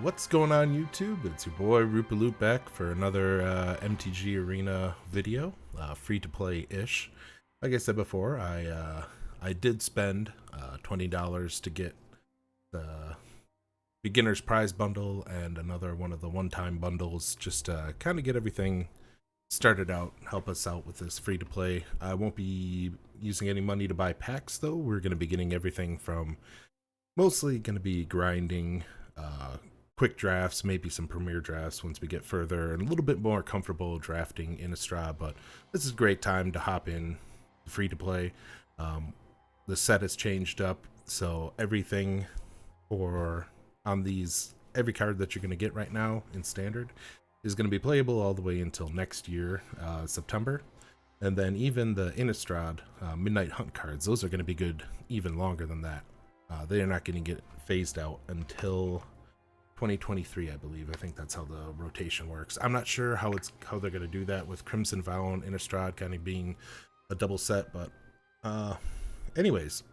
What's going on YouTube? It's your boy Rupaloot back for another MTG Arena video, free to play-ish. Like I said before, I did spend $20 to get the beginner's prize bundle and another one of the one-time bundles just to kind of get everything started out, help us out with this free to play. I won't be using any money to buy packs though. We're going to be getting everything from mostly going to be grinding, quick drafts, maybe some premier drafts once we get further and a little bit more comfortable drafting in Astra. But this is a great time to hop in free to play. The set has changed up, so everything for on these every card that you're going to get right now in standard is going to be playable all the way until next year, September. And then even the Innistrad Midnight Hunt cards, those are going to be good even longer than that. They are not going to get phased out until 2023, I believe. I think that's how the rotation works. I'm not sure how they're going to do that with Crimson Vow and Innistrad kind of being a double set, but anyways.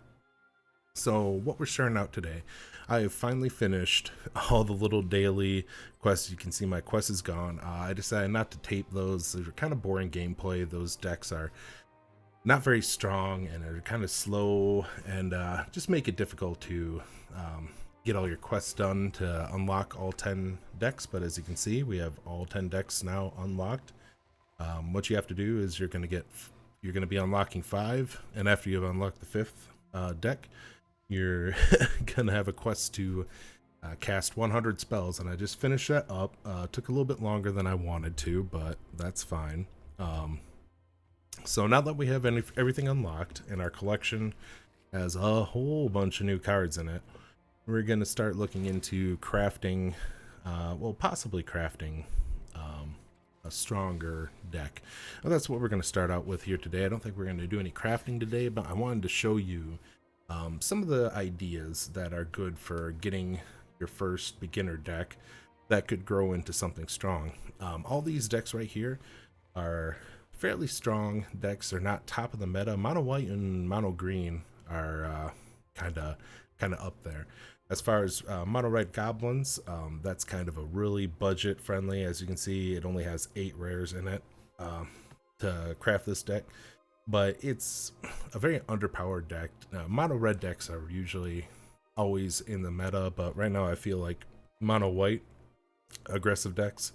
So what we're sharing out today, I have finally finished all the little daily quests. You can see my quest is gone. I decided not to tape those. They're kind of boring gameplay. Those decks are not very strong and are kind of slow and just make it difficult to get all your quests done to unlock all 10 decks. But as you can see, we have all 10 decks now unlocked. What you have to do is you're going to be unlocking 5, and after you have unlocked the 5th deck, you're gonna have a quest to cast 100 spells, and I just finished that up. Took a little bit longer than I wanted to, but that's fine. So now that we have everything unlocked and our collection has a whole bunch of new cards in it, we're gonna start looking into crafting, possibly crafting a stronger deck. Well, that's what we're going to start out with here today. I don't think we're going to do any crafting today, but I wanted to show you some of the ideas that are good for getting your first beginner deck that could grow into something strong. All these decks right here are fairly strong decks. They're not top of the meta. Mono white and mono green are kind of up there. As far as mono red goblins, that's kind of a really budget friendly. As you can see, it only has 8 rares in it to craft this deck, but it's a very underpowered deck. Mono red decks are usually always in the meta, but right now I feel like mono white aggressive decks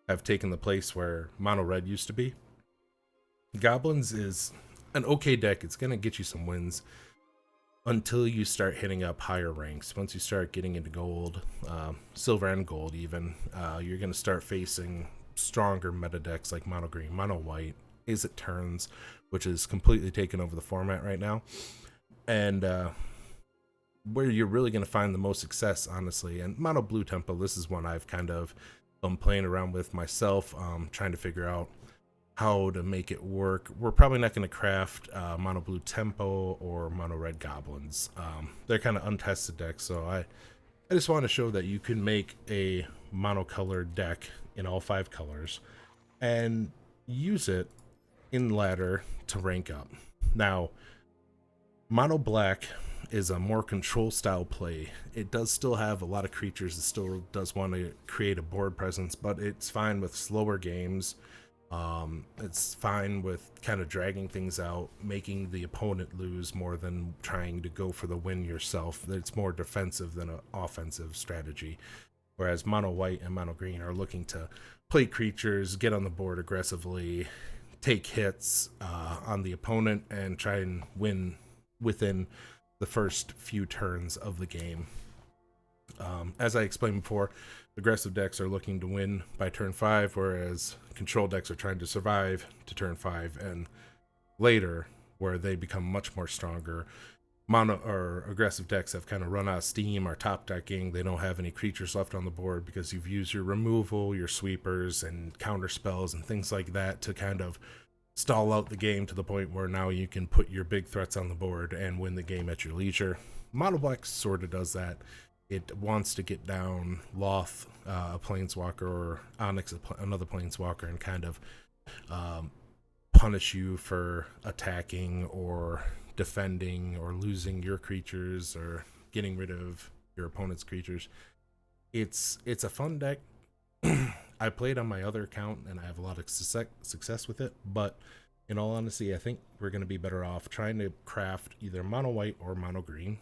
have taken the place where mono red used to be. Goblins is an okay deck. It's going to get you some wins until you start hitting up higher ranks. Once you start getting into gold, silver and gold even, you're going to start facing stronger meta decks like mono green, mono white, Is It Turns, which is completely taken over the format right now. And where you're really going to find the most success, honestly, and mono blue tempo, this is one I've kind of been playing around with myself, trying to figure out how to make it work. We're probably not going to craft mono blue tempo or mono red goblins. They're kind of untested decks, so I just want to show that you can make a monocolored deck in all 5 colors and use it in ladder to rank up. Now, mono black is a more control style play. It does still have a lot of creatures. It still does want to create a board presence, but it's fine with slower games. It's fine with kind of dragging things out, making the opponent lose more than trying to go for the win yourself. It's more defensive than an offensive strategy. Whereas mono white and mono green are looking to play creatures, get on the board aggressively, take hits on the opponent, and try and win within the first few turns of the game. As I explained before, aggressive decks are looking to win by turn 5, whereas control decks are trying to survive to turn 5 and later, where they become much more stronger. Mono or aggressive decks have kind of run out of steam, are top decking. They don't have any creatures left on the board because you've used your removal, your sweepers, and counter spells and things like that to kind of stall out the game to the point where now you can put your big threats on the board and win the game at your leisure. Mono black sort of does that. It wants to get down Loth, a planeswalker, or Onyx, another planeswalker, and kind of punish you for attacking or defending or losing your creatures or getting rid of your opponent's creatures. It's a fun deck. I played on my other account and I have a lot of success with it, but in all honesty, I think we're going to be better off trying to craft either mono white or mono green.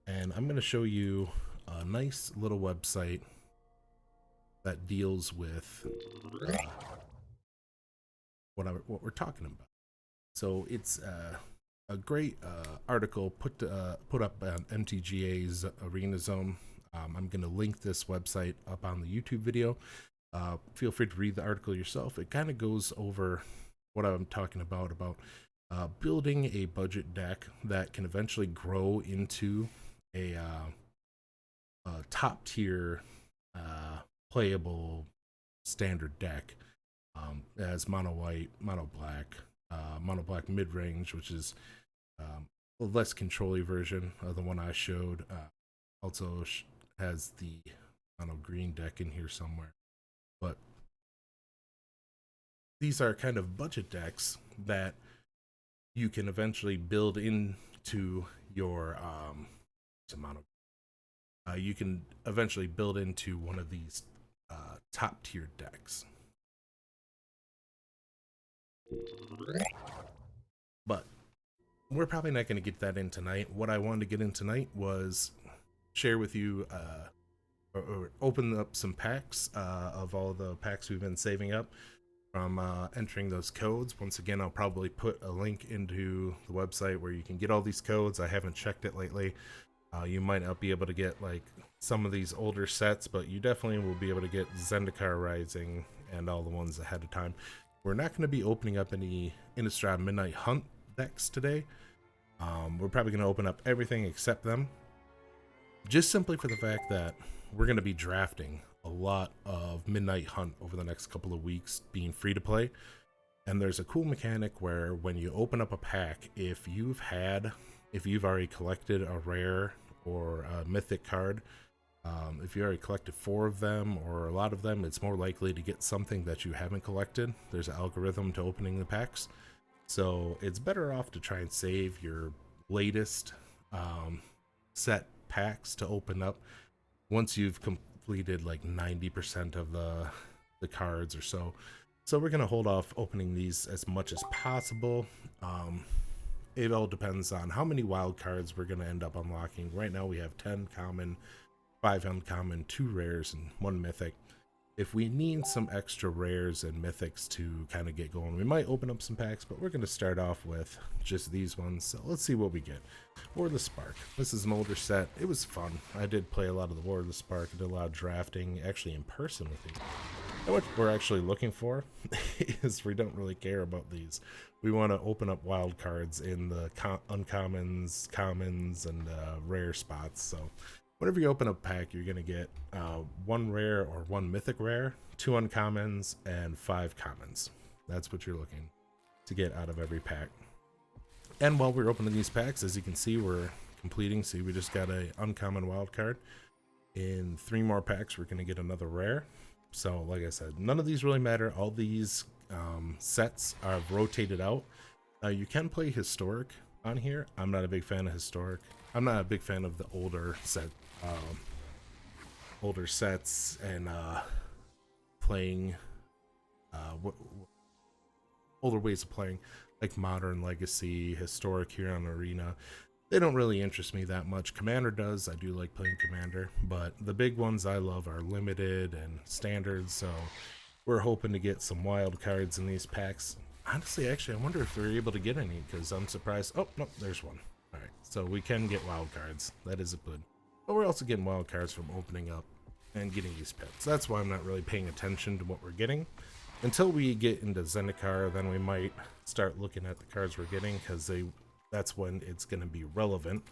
And I'm going to show you a nice little website that deals with what we're talking about. So it's a great article put up on MTGA's Arena Zone. I'm going to link this website up on the YouTube video. Feel free to read the article yourself. It kind of goes over what I'm talking about building a budget deck that can eventually grow into a top tier playable standard deck, as mono white, mono black mid range, which is a less control-y version of the one I showed. Also has the mono green deck in here somewhere, but these are kind of budget decks that you can eventually build into your mono. You can eventually build into one of these top tier decks. But we're probably not going to get that in tonight. What I wanted to get in tonight was share with you or open up some packs of all the packs we've been saving up from entering those codes. Once again, I'll probably put a link into the website where you can get all these codes. I haven't checked it lately. You might not be able to get like some of these older sets, but you definitely will be able to get Zendikar Rising and all the ones ahead of time. We're not going to be opening up any Innistrad Midnight Hunt decks today. We're probably going to open up everything except them, just simply for the fact that we're going to be drafting a lot of Midnight Hunt over the next couple of weeks, being free to play. And there's a cool mechanic where when you open up a pack, if you've already collected a rare or a mythic card, if you already collected 4 of them or a lot of them, it's more likely to get something that you haven't collected. There's an algorithm to opening the packs. So it's better off to try and save your latest set packs to open up once you've completed like 90% of the cards or so. So we're going to hold off opening these as much as possible. It all depends on how many wild cards we're going to end up unlocking. Right now we have 10 common, 5 uncommon, 2 rares, and 1 mythic. If we need some extra rares and mythics to kind of get going, we might open up some packs, but we're going to start off with just these ones. So let's see what we get. War of the Spark. This is an older set. It was fun. I did play a lot of the War of the Spark. I did a lot of drafting, actually in person with you. And what we're actually looking for is we don't really care about these. We want to open up wild cards in the uncommons, commons, and rare spots. So whenever you open a pack, you're going to get 1 rare or 1 mythic rare, 2 uncommons, and 5 commons. That's what you're looking to get out of every pack. And while we're opening these packs, as you can see, we're completing. See, we just got a uncommon wild card. In 3 more packs, we're going to get another rare. So like I said, none of these really matter. All these sets are rotated out. You can play historic on here. I'm not a big fan of historic. I'm not a big fan of the older sets and playing older ways of playing, like modern, legacy, historic here on Arena. They don't really interest me that much. Commander does. I do like playing Commander, but the big ones I love are limited and standard, so we're hoping to get some wild cards in these packs. Honestly, actually, I wonder if we're able to get any, because I'm surprised. Oh, no, there's one. All right, so we can get wild cards. That is good. But we're also getting wild cards from opening up and getting these pets. That's why I'm not really paying attention to what we're getting. Until we get into Zendikar, then we might start looking at the cards we're getting, because that's when it's going to be relevant.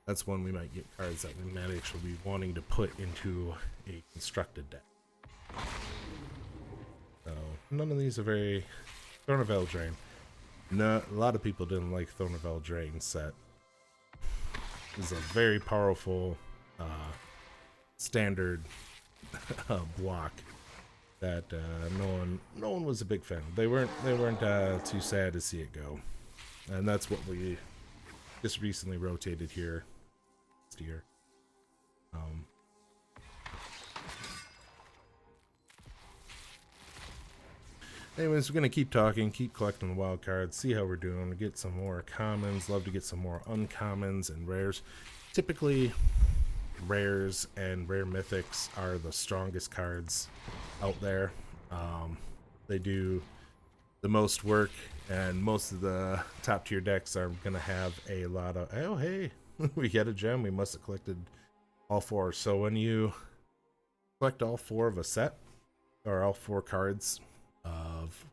That's when we might get cards that we might actually be wanting to put into a constructed deck. So none of these are very... Throne of Eldraine. No, a lot of people didn't like Throne of Eldraine set. It's a very powerful standard block that no one was a big fan. They weren't too sad to see it go, and that's what we just recently rotated here. Anyways, we're gonna keep talking, keep collecting the wild cards, see how we're doing, get some more commons, love to get some more uncommons and rares. Typically, rares and rare mythics are the strongest cards out there. They do the most work, and most of the top tier decks are gonna have a lot of, oh hey, we got a gem, we must have collected all four. So when you collect all four of a set, or all four cards of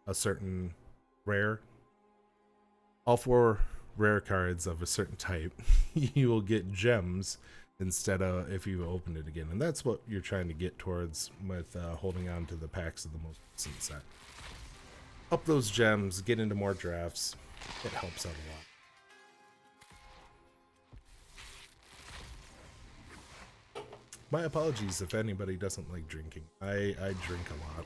a certain rare, all four rare cards of a certain type, you will get gems instead of if you open it again. And that's what you're trying to get towards with holding on to the packs of the most recent set. Up those gems, get into more drafts. It helps out a lot. My apologies if anybody doesn't like drinking. I drink a lot.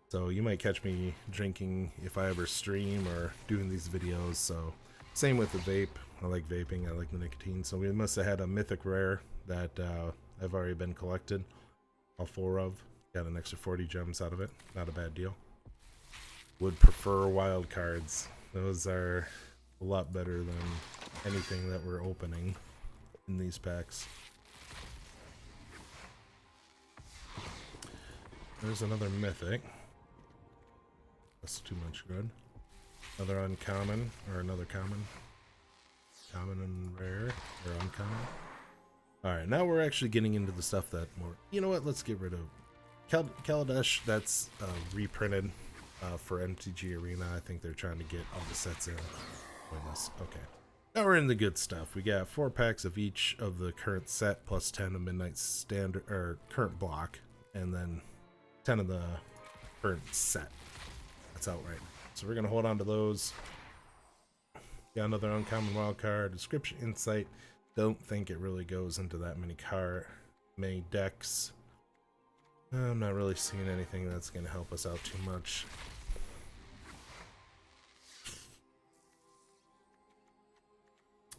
So you might catch me drinking if I ever stream or doing these videos. So same with the vape. I like vaping. I like the nicotine. So we must have had a mythic rare that I've already been collected. All four of. Got an extra 40 gems out of it. Not a bad deal. Would prefer wild cards. Those are a lot better than anything that we're opening in these packs. There's another mythic. That's too much good. Another uncommon, or another common. Common and rare, or uncommon. Alright, now we're actually getting into the stuff that more... You know what, let's get rid of... Kaladesh, that's reprinted for MTG Arena. I think they're trying to get all the sets in. Okay. Now we're in the good stuff. We got 4 packs of each of the current set, plus 10 of Midnight Standard, or current block, and then 10 of the current set that's out right now. So we're gonna hold on to those. Got another uncommon wild card. Description Insight. Don't think it really goes into that many decks. I'm not really seeing anything that's gonna help us out too much.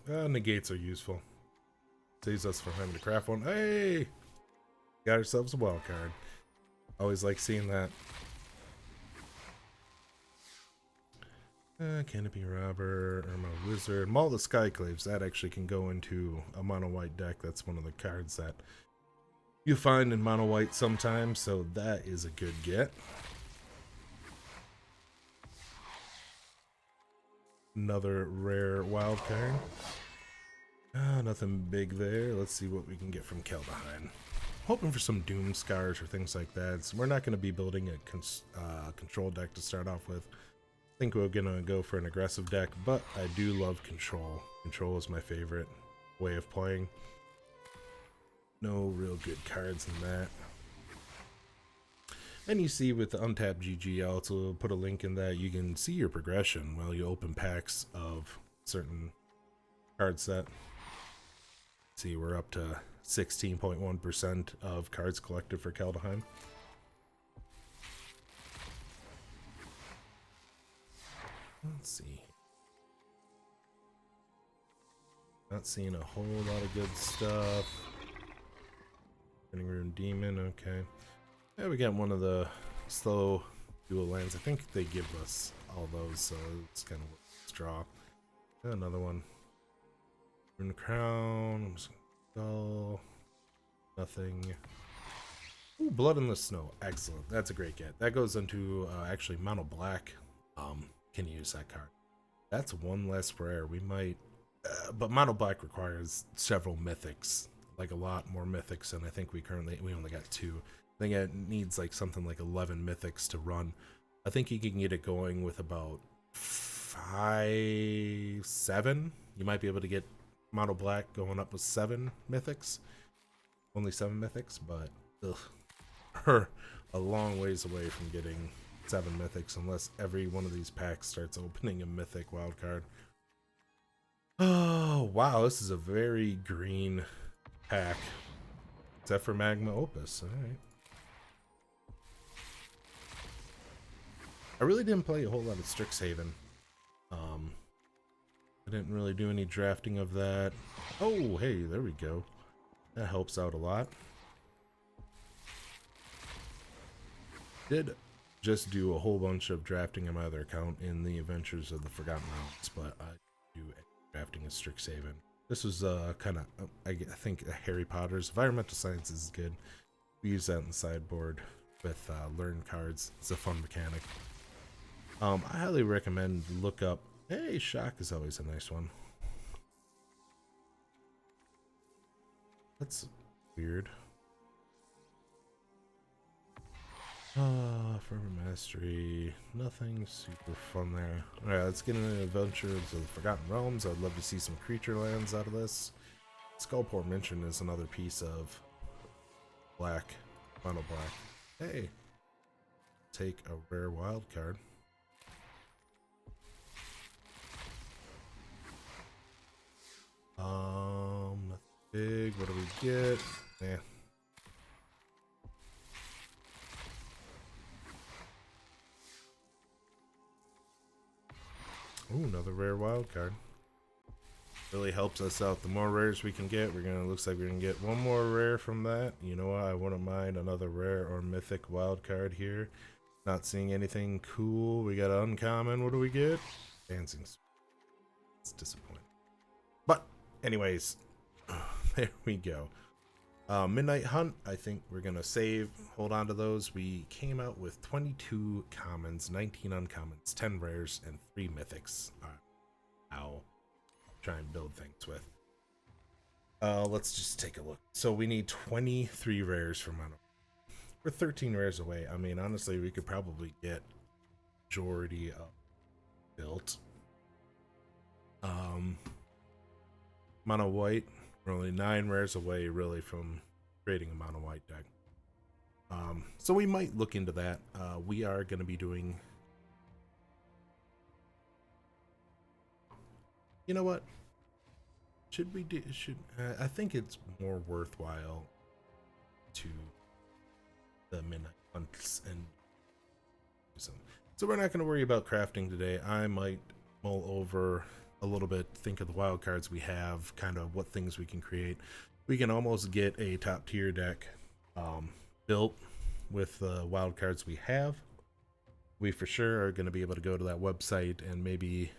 Negates are useful. Saves us from having to craft one. Hey! Got ourselves a wild card. Always like seeing that. Canopy Robber, Irma Wizard, Maul the Skyclaves. That actually can go into a mono white deck. That's one of the cards that you find in mono white sometimes, so that is a good get. Another rare wild card. Nothing big there. Let's see what we can get from Kaldheim. Hoping for some Doom Scars or things like that. So we're not going to be building a control deck to start off with. I think we're going to go for an aggressive deck, but I do love control. Control is my favorite way of playing. No real good cards in that. And you see with the Untapped GG, I'll also put a link in that. You can see your progression while you open packs of certain card set. See, we're up to 16.1% of cards collected for Kaldheim. Let's see. Not seeing a whole lot of good stuff. Spinning Rune Demon, okay. Yeah, we got one of the slow dual lands. I think they give us all those, so it's kind of a straw. Another one. Rune Crown. Skull. Nothing. Ooh, Blood in the Snow. Excellent. That's a great get. That goes into actually Mono Black. Can use that card. That's one less rare. We might, but Mono Black requires several mythics, like a lot more mythics, and I think we only got 2. I think it needs like something like 11 mythics to run. I think you can get it going with about 5, 7. You might be able to get Mono Black going up with 7 mythics. Only 7 mythics, but we're a long ways away from getting 7 mythics unless every one of these packs starts opening a mythic wildcard. Oh, wow, this is a very green pack. Except for Magma Opus. Alright. I really didn't play a whole lot of Strixhaven. I didn't really do any drafting of that. Oh, hey, there we go. That helps out a lot. Did just do a whole bunch of drafting on my other account in the Adventures of the Forgotten Realms, but I do drafting in Strixhaven. This was kind of, I think, Harry Potter's Environmental Science is good. We use that in the sideboard with learn cards. It's a fun mechanic. I highly recommend look up. Hey, Shock is always a nice one. That's weird. Forever Mastery. Nothing super fun there. Alright, let's get into Adventures of the Forgotten Realms. I'd love to see some creature lands out of this. Skullport Mention is another piece of black, mono black. Hey, take a rare wild card. Big. What do we get? Eh. Ooh, another rare wild card. Really helps us out. The more rares we can get, looks like we're gonna get one more rare from that. You know what? I wouldn't mind another rare or mythic wild card here. Not seeing anything cool. We got uncommon. What do we get? Dancing. It's disappointing. But anyways, there we go. Midnight Hunt, I think we're gonna save, hold on to those. We came out with 22 commons, 19 uncommons, 10 rares, and 3 mythics. I'll try and build things with. Let's just take a look. So we need 23 rares for mono. We're 13 rares away. I mean, honestly, we could probably get majority of built. Mono white, we're only 9 rares away really from creating a mono white deck. So we might look into that. We are going to be doing, you know what, should we do, I think it's more worthwhile to the midnight hunts and do some. So we're not going to worry about crafting today. I might mull over a little bit, think of the wild cards we have, kind of what things we can create. We can almost get a top tier deck built with the wild cards we have. We for sure are going to be able to go to that website and maybe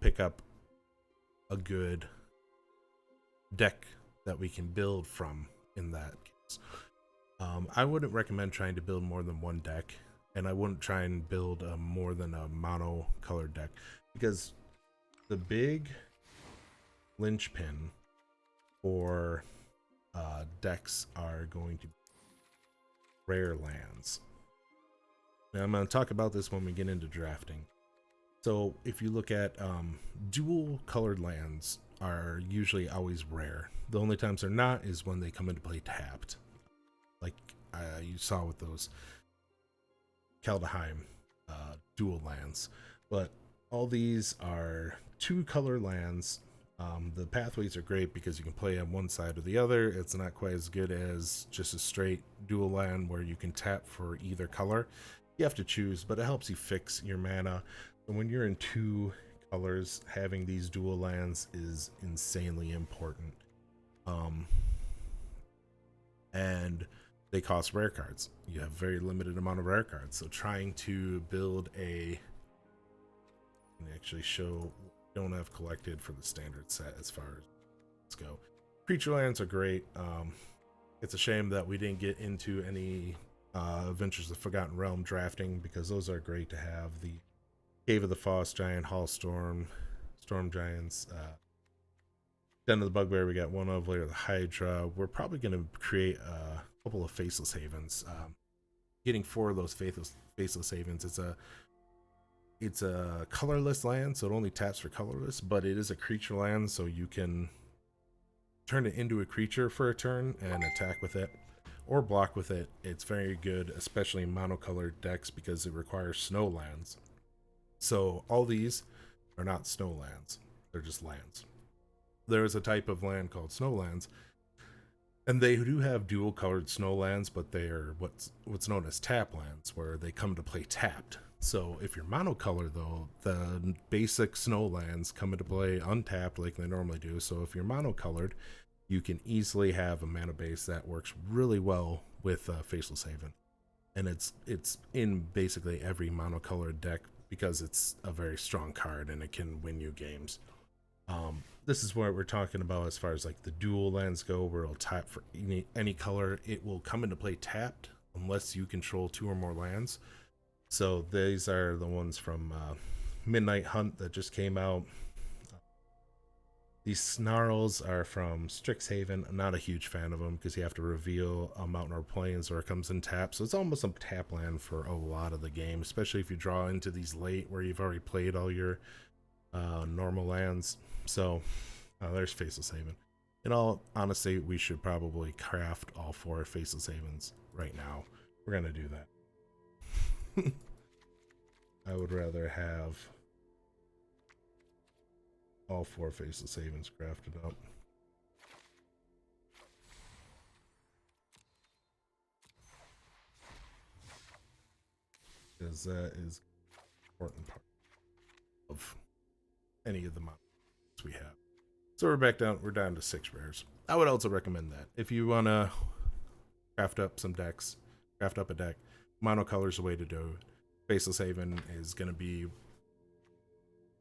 pick up a good deck that we can build from in that case. I wouldn't recommend trying to build more than one deck, and I wouldn't try and build more than a mono colored deck, because the big linchpin for decks are going to be rare lands. Now I'm going to talk about this when we get into drafting. So if you look at dual colored lands are usually always rare. The only times they're not is when they come into play tapped, like you saw with those Kaldheim dual lands. But all these are 2 color lands. The pathways are great because you can play on one side or the other. It's not quite as good as just a straight dual land where you can tap for either color. You have to choose, but it helps you fix your mana. And when you're in 2 colors, having these dual lands is insanely important. And they cost rare cards. You have very limited amount of rare cards. So trying to build a, and actually show, don't have collected for the standard set as far as let's go. Creature lands are great. It's a shame that we didn't get into any Adventures of the Forgotten Realm drafting, because those are great to have. The Cave of the Frost Giant, Hall Storm, Storm Giants, Den of the Bugbear we got one of, Lair of the Hydra. We're probably going to create a couple of Faceless Havens. Getting 4 of those Faceless Havens, it's a colorless land, so it only taps for colorless, but it is a creature land, so you can turn it into a creature for a turn and attack with it or block with it. It's very good, especially in monocolored decks, because it requires snow lands. So all these are not snow lands, they're just lands. There is a type of land called snow lands, and they do have dual colored snow lands, but they are what's known as tap lands, where they come to play tapped. So if you're monocolor, though, the basic snow lands come into play untapped like they normally do. So if you're monocolored, you can easily have a mana base that works really well with Faceless Haven. and it's in basically every monocolored deck because it's a very strong card and it can win you games. This is what we're talking about as far as like the dual lands go, where it'll tap for any color. It will come into play tapped unless you control 2 or more lands. So these are the ones from Midnight Hunt that just came out. These snarls are from Strixhaven. I'm not a huge fan of them because you have to reveal a Mountain or Plains or it comes in tap. So it's almost a tap land for a lot of the game, especially if you draw into these late where you've already played all your normal lands. So there's Faceless Haven. In all honesty, we should probably craft all 4 Faceless Havens right now. We're going to do that. I would rather have all 4 Faceless Havens crafted up. Because that is an important part of any of the models we have. So we're down to 6 rares. I would also recommend that. If you want to craft up some decks, craft up a deck, monocolor is the way to do it. Faceless Haven is going to be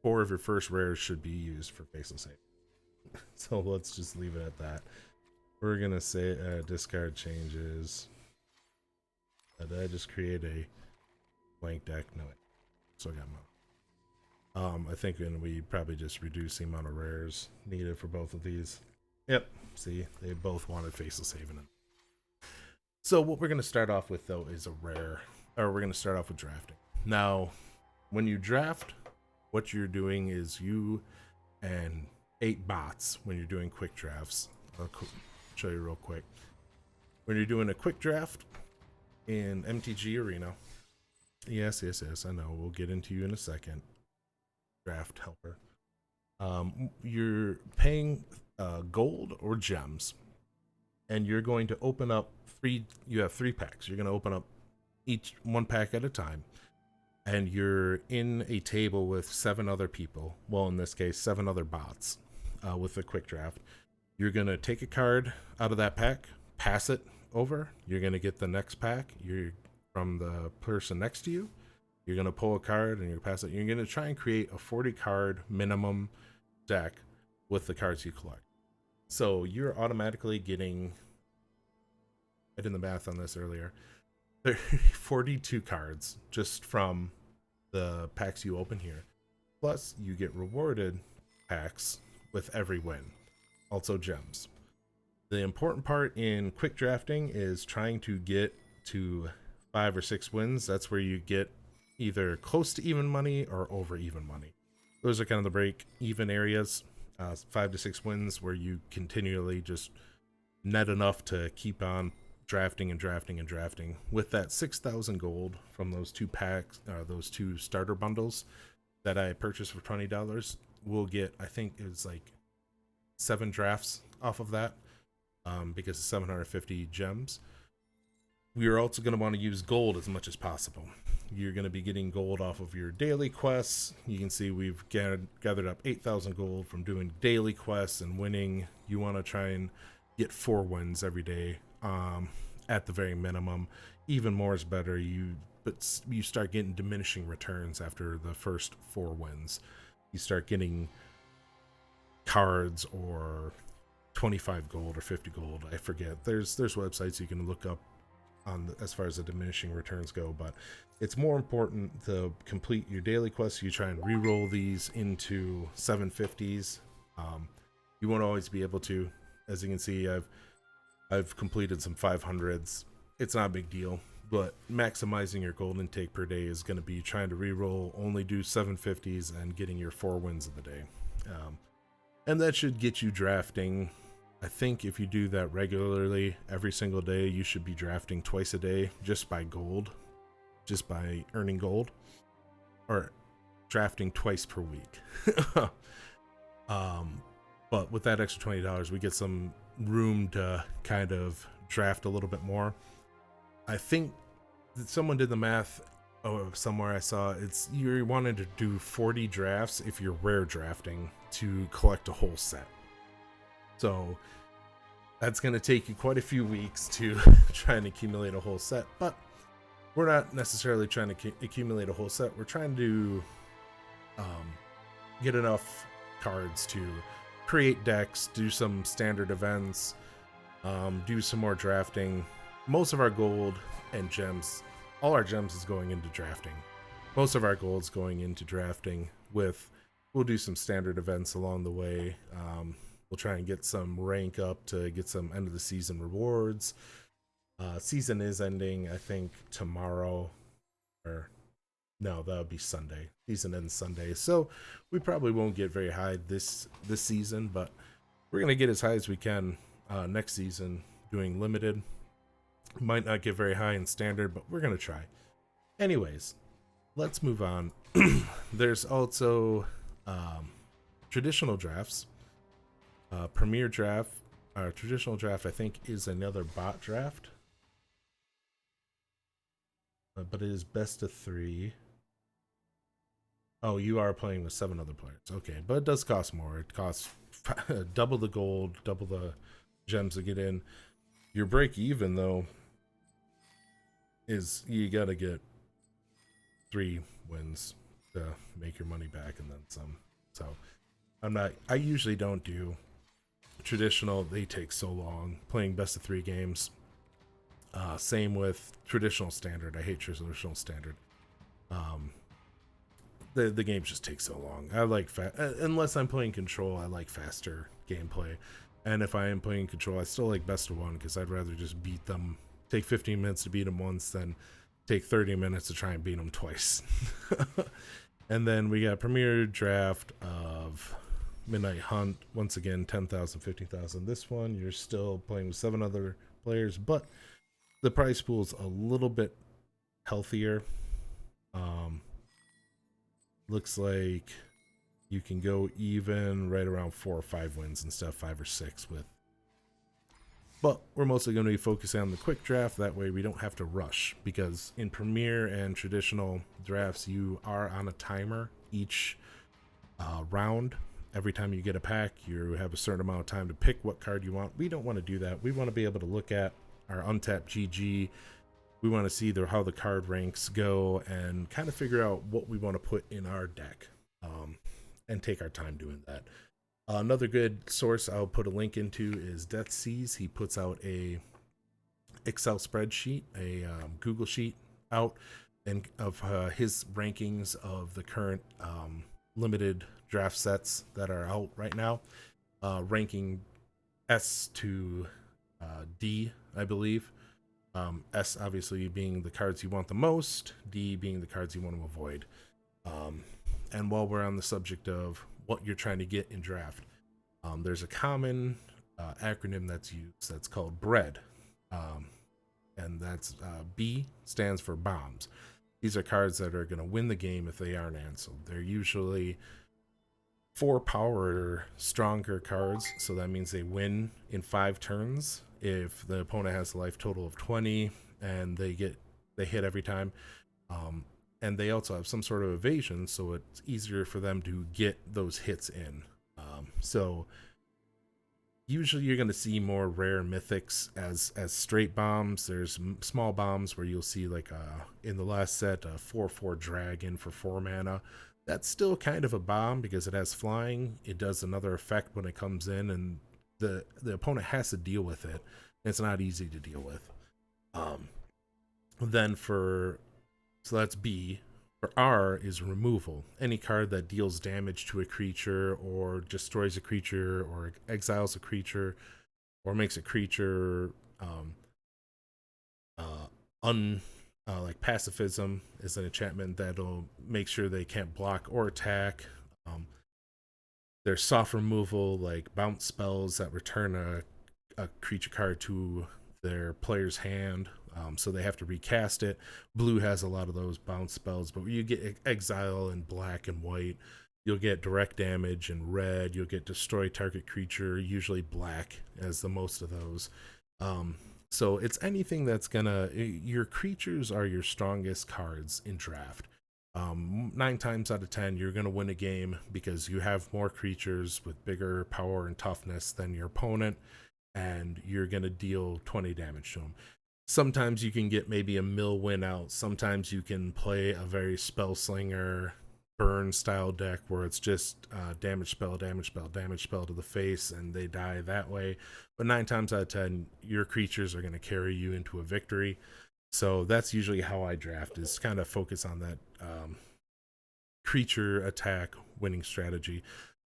4 of your first rares should be used for Faceless Haven. So let's just leave it at that. We're going to say discard changes. Did I just create a blank deck? No, so I got mono. I think we probably just reduce the amount of rares needed for both of these. Yep, see, they both wanted Faceless Haven. So what we're going to start off with, though, is a rare, or we're going to start off with drafting. Now, when you draft, what you're doing is you and 8 bots, when you're doing quick drafts, I'll show you real quick. When you're doing a quick draft in MTG Arena, yes, I know, we'll get into you in a second, draft helper. You're paying gold or gems, and you're going to open up you have 3 packs. You're going to open up each 1 pack at a time, and you're in a table with 7 other people. Well, in this case, 7 other bots with a quick draft. You're going to take a card out of that pack, pass it over. You're going to get the next pack from the person next to you. You're going to pull a card and you pass it. You're going to try and create a 40 card minimum deck with the cards you collect. So you're automatically getting, I did the math on this earlier, 42 cards just from the packs you open here. Plus you get rewarded packs with every win. Also gems. The important part in quick drafting is trying to get to 5 or 6 wins. That's where you get either close to even money or over even money. Those are kind of the break even areas. 5 to 6 wins where you continually just net enough to keep on drafting and drafting and drafting. With that 6,000 gold from those 2 packs, those 2 starter bundles that I purchased for $20, we'll get, I think it was like 7 drafts off of that, because of 750 gems. We are also going to want to use gold as much as possible. You're going to be getting gold off of your daily quests. You can see we've gathered up 8,000 gold from doing daily quests and winning. You want to try and get 4 wins every day, at the very minimum. Even more is better. But you start getting diminishing returns after the first 4 wins. You start getting cards or 25 gold or 50 gold. I forget. There's websites you can look up on as far as the diminishing returns go, but it's more important to complete your daily quests. You try and re-roll these into 750s. You won't always be able to. As you can see, I've completed some 500s. It's not a big deal, but maximizing your gold intake per day is going to be trying to re-roll, only do 750s, and getting your 4 wins of the day. And that should get you drafting. I think if you do that regularly, every single day, you should be drafting twice a day just by gold, just by earning gold, or drafting twice per week. But with that extra $20, we get some room to kind of draft a little bit more. I think that someone did the math somewhere I saw. You're wanting to do 40 drafts if you're rare drafting to collect a whole set. So that's going to take you quite a few weeks to try and accumulate a whole set, but we're not necessarily trying to accumulate a whole set. We're trying to um, get enough cards to create decks, do some standard events, do some more drafting. Most of our gold and gems, all our gems is going into drafting. Most of our gold's going into drafting. We'll do some standard events along the way. We'll try and get some rank up to get some end of the season rewards. Season is ending, I think, tomorrow, or no, that would be Sunday. Season ends Sunday, so we probably won't get very high this season, but we're gonna get as high as we can next season doing limited. Might not get very high in standard, but we're gonna try. Anyways, let's move on. There's also traditional drafts. Premier draft, traditional draft, I think, is another bot draft, but it is best of 3. Oh, you are playing with 7 other players. Okay, but it does cost more. It costs double the gold, double the gems to get in. Your break even, though, is you gotta get 3 wins to make your money back and then some. So I usually don't do traditional. They take so long. Playing best of 3 games. Same with traditional standard. I hate traditional standard. The games just take so long. I like unless I'm playing control, I like faster gameplay. And if I am playing control, I still like best of 1 because I'd rather just beat them. Take 15 minutes to beat them once than take 30 minutes to try and beat them twice. And then we got Premier Draft of Midnight Hunt. Once again, 10,000, 50,000. This one, you're still playing with 7 other players, but the price pool is a little bit healthier. Looks like you can go even right around 4 or 5 wins instead of 5 or 6 with. But we're mostly going to be focusing on the quick draft. That way we don't have to rush, because in Premier and traditional drafts, you are on a timer each round. Every time you get a pack, you have a certain amount of time to pick what card you want. We don't want to do that. We want to be able to look at our untapped GG. We want to see how the card ranks go and kind of figure out what we want to put in our deck, and take our time doing that. Another good source I'll put a link into is Death Seas. He puts out a Excel spreadsheet, a Google sheet out, and of his rankings of the current limited draft sets that are out right now, ranking S to D, I believe. S obviously being the cards you want the most, D being the cards you want to avoid. And while we're on the subject of what you're trying to get in draft, there's a common acronym that's used that's called BREAD. And that's B stands for bombs. These are cards that are going to win the game if they aren't answered. They're usually 4 power or stronger cards, so that means they win in 5 turns if the opponent has a life total of 20 and they hit every time. And they also have some sort of evasion, so it's easier for them to get those hits in. So usually you're going to see more rare mythics as straight bombs. There's small bombs where you'll see, like in the last set, a 4/4 dragon for 4 mana. That's still kind of a bomb because it has flying. It does another effect when it comes in, and the opponent has to deal with it. It's not easy to deal with. Then so that's B. For R is removal. Any card that deals damage to a creature or destroys a creature or exiles a creature or makes a creature like pacifism is an enchantment that'll make sure they can't block or attack. There's soft removal, like bounce spells that return a creature card to their player's hand, so they have to recast it. Blue has a lot of those bounce spells, but you get exile in black and white. You'll get direct damage in red. You'll get destroy target creature, usually black, as the most of those. So it's anything that's gonna. Your creatures are your strongest cards in draft. 9 times out of 10, you're gonna win a game because you have more creatures with bigger power and toughness than your opponent, and you're gonna deal 20 damage to them. Sometimes you can get maybe a mill win out. Sometimes you can play a very spell slinger burn style deck where it's just damage spell, damage spell, damage spell to the face, and they die that way. But 9 times out of 10, your creatures are going to carry you into a victory. So that's usually how I draft, is kind of focus on that creature attack winning strategy.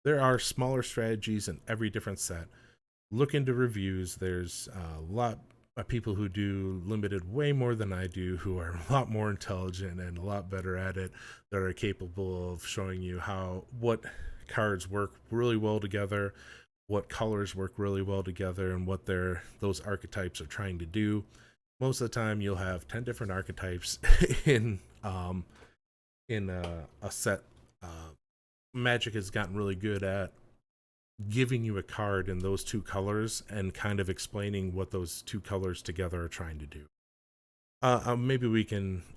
There are smaller strategies in every different set. Look into reviews. There's a lot of people who do limited way more than I do, who are a lot more intelligent and a lot better at it, that are capable of showing you what cards work really well together, what colors work really well together, and what those archetypes are trying to do. Most of the time you'll have 10 different archetypes in a set. Magic has gotten really good at giving you a card in those two colors and kind of explaining what those two colors together are trying to do. Maybe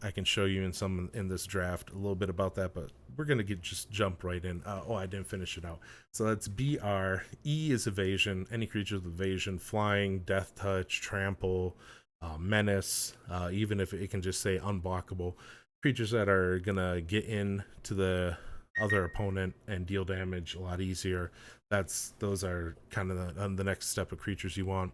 I can show you in this draft a little bit about that, but we're gonna just jump right in. I didn't finish it out. So that's BR. E is evasion. Any creature with evasion, flying, death touch, trample, menace. Even if it can just say unblockable, creatures that are gonna get in to the other opponent and deal damage a lot easier. Those are kind of the next step of creatures you want.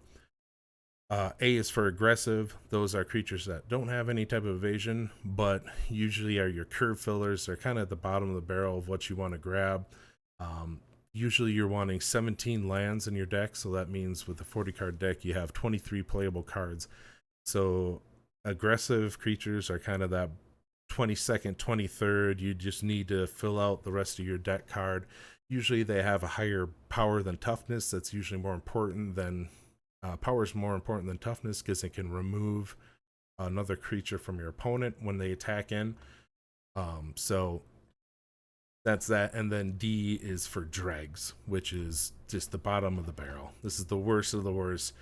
A is for aggressive. Those are creatures that don't have any type of evasion, but usually are your curve fillers. They're kind of at the bottom of the barrel of what you want to grab. Usually you're wanting 17 lands in your deck, so that means with the 40 card deck you have 23 playable cards. So aggressive creatures are kind of that 22nd, 23rd. You just need to fill out the rest of your deck card. Usually they have a higher power than toughness. That's usually more important than power is more important than toughness, because it can remove another creature from your opponent when they attack in. So that's that. And then D is for dregs, which is just the bottom of the barrel. This is the worst of the worst.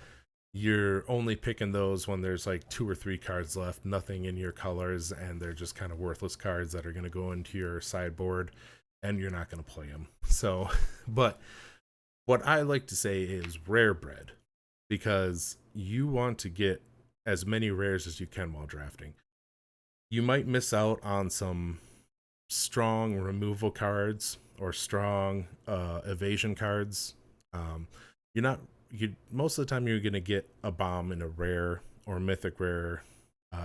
You're only picking those when there's like 2 or 3 cards left, nothing in your colors, and they're just kind of worthless cards that are going to go into your sideboard, and you're not going to play them. So, but what I like to say is rare bread, because you want to get as many rares as you can while drafting. You might miss out on some strong removal cards or strong evasion cards. You're not most of the time you're going to get a bomb in a rare or mythic rare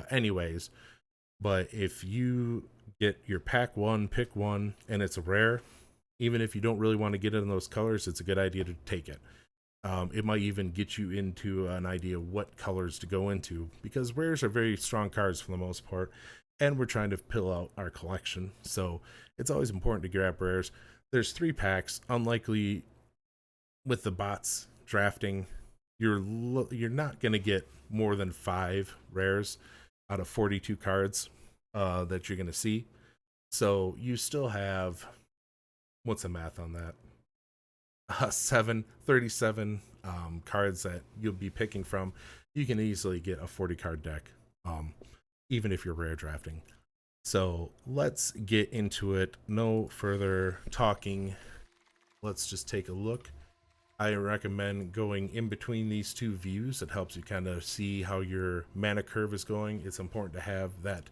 anyways. But if you get your pack one, pick one, and it's a rare, even if you don't really want to get it in those colors, it's a good idea to take it. It might even get you into an idea of what colors to go into, because rares are very strong cards for the most part, and we're trying to fill out our collection. So it's always important to grab rares. There's 3 packs. Unlikely with the bots drafting, you're not going to get more than 5 rares out of 42 cards that you're going to see. So you still have, what's the math on that? 37 cards that you'll be picking from. You can easily get a 40 card deck, even if you're rare drafting. So let's get into it. No further talking. Let's just take a look. I recommend going in between these 2 views. It helps you kind of see how your mana curve is going. It's important to have that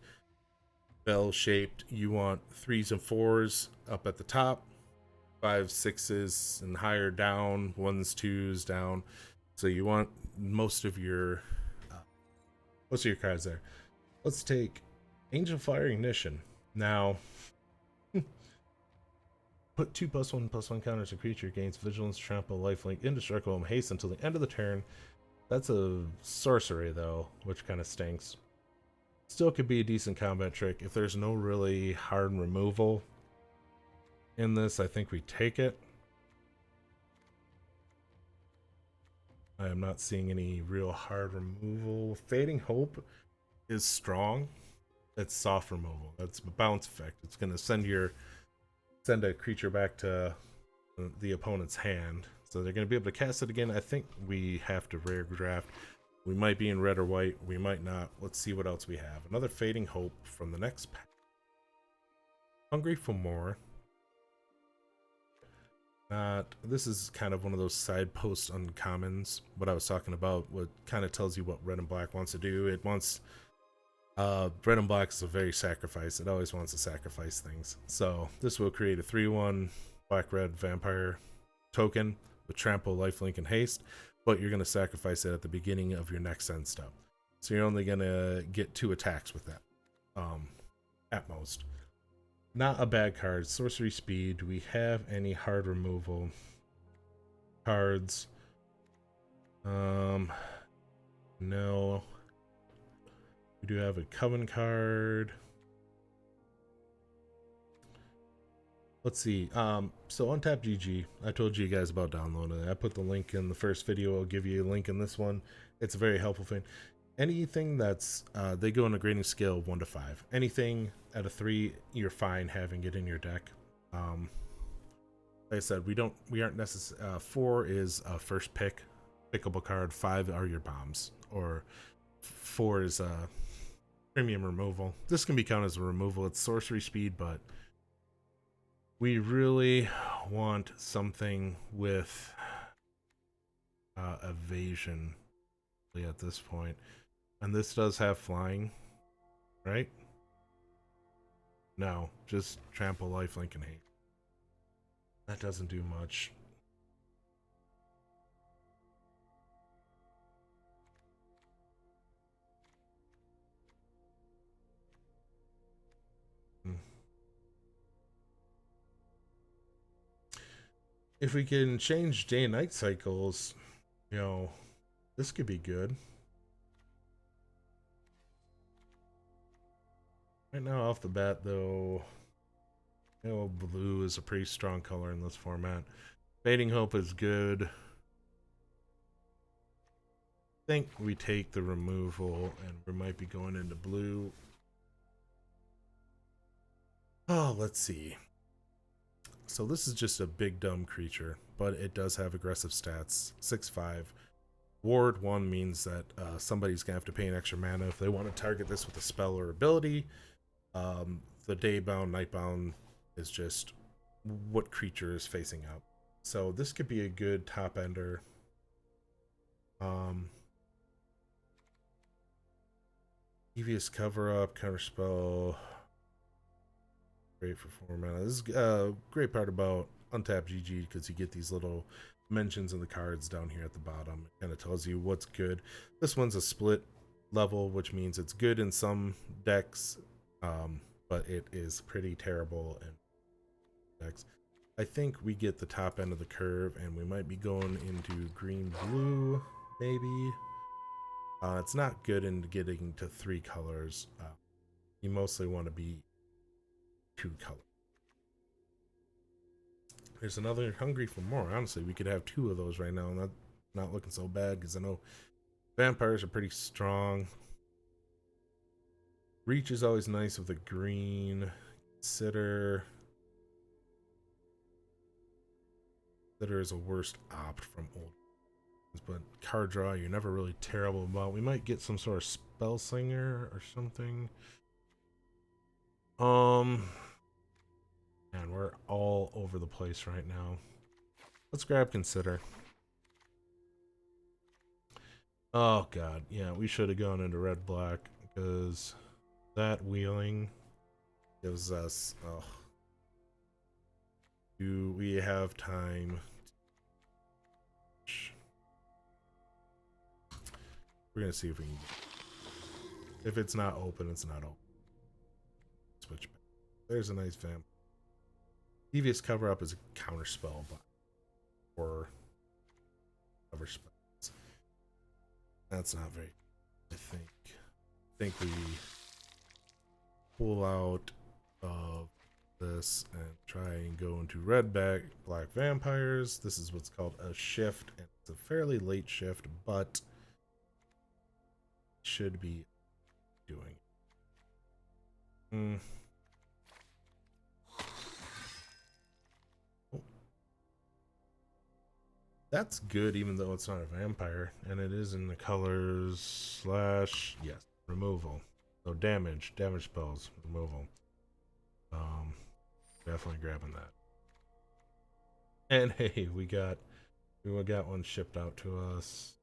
bell shaped. You want 3s and 4s up at the top, 5s, 6s and higher down, 1s, 2s down. So you want most of your cards there. Let's take Angel Fire Ignition. Now, put 2+1/+1 counters. A creature gains vigilance, trample, lifelink, indestructible, and haste until the end of the turn. That's a sorcery though, which kind of stinks. Still could be a decent combat trick. If there's no really hard removal in this, I think we take it. I am not seeing any real hard removal. Fading Hope is strong. It's soft removal. That's a bounce effect. It's going to send a creature back to the opponent's hand. So they're going to be able to cast it again. I think we have to rare draft. We might be in red or white. We might not. Let's see what else we have. Another Fading Hope from the next pack. Hungry for more. This is kind of one of those side post uncommons. What I was talking about, what kind of tells you what red and black wants to do. It wants red and black is a very sacrifice. It always wants to sacrifice things. So this will create a 3/1 black red vampire token with trample, lifelink, and haste, but you're going to sacrifice it at the beginning of your next end step. So you're only going to get 2 attacks with that, at most. Not a bad card. Sorcery speed. Do we have any hard removal cards? No. We do have a Coven card. Let's see. So Untap GG, I told you guys about downloading it. I put the link in the first video. I'll give you a link in this one. It's a very helpful thing. Anything that's they go on a grading scale of 1 to 5. Anything at a 3, you're fine having it in your deck. Like I said, we aren't necessary. 4 is a first pick, pickable card. 5 are your bombs, or 4 is premium removal. This can be counted as a removal. It's sorcery speed, but we really want something with evasion at this point. And this does have flying, right? No, just trample, lifelink, and hate. That doesn't do much. If we can change day and night cycles, you know, this could be good. Right now, off the bat, though, you know, blue is a pretty strong color in this format. Fading Hope is good. I think we take the removal, and we might be going into blue. Oh, let's see. So this is just a big dumb creature, but it does have aggressive stats. 6/5. Ward 1 means that somebody's gonna have to pay an extra mana if they want to target this with a spell or ability. The daybound, nightbound is just what creature is facing up. So this could be a good top ender. Devious cover up, counter spell. Great for 4 mana. This is a great part about Untap GG because you get these little mentions in the cards down here at the bottom. It kind of tells you what's good. This one's a split level, which means it's good in some decks, but it is pretty terrible in decks. I think we get the top end of the curve, and we might be going into green blue, maybe. It's not good in getting to 3 colors. You mostly want to be 2 colors. There's another Hungry for More. Honestly, we could have 2 of those right now, and not looking so bad because I know vampires are pretty strong. Reach is always nice with the green. Consider is a worst opt from old, but card draw you're never really terrible about. We might get some sort of spell slinger or something. Man, we're all over the place right now. Let's grab Consider. Oh god, yeah, we should have gone into red black because that wheeling gives us. Oh, do we have time? We're gonna see if we can. If it's not open, it's not open. Switch back. There's a nice vamp. Devious cover up is a counter spell, but or cover spells. That's not very. I think we pull out of this and try and go into red black vampires. This is what's called a shift, and it's a fairly late shift, but should be doing it. Oh. That's good, even though it's not a vampire, and it is in the colors / yes, removal. So damage spells, removal. Definitely grabbing that. And hey, we got one shipped out to us.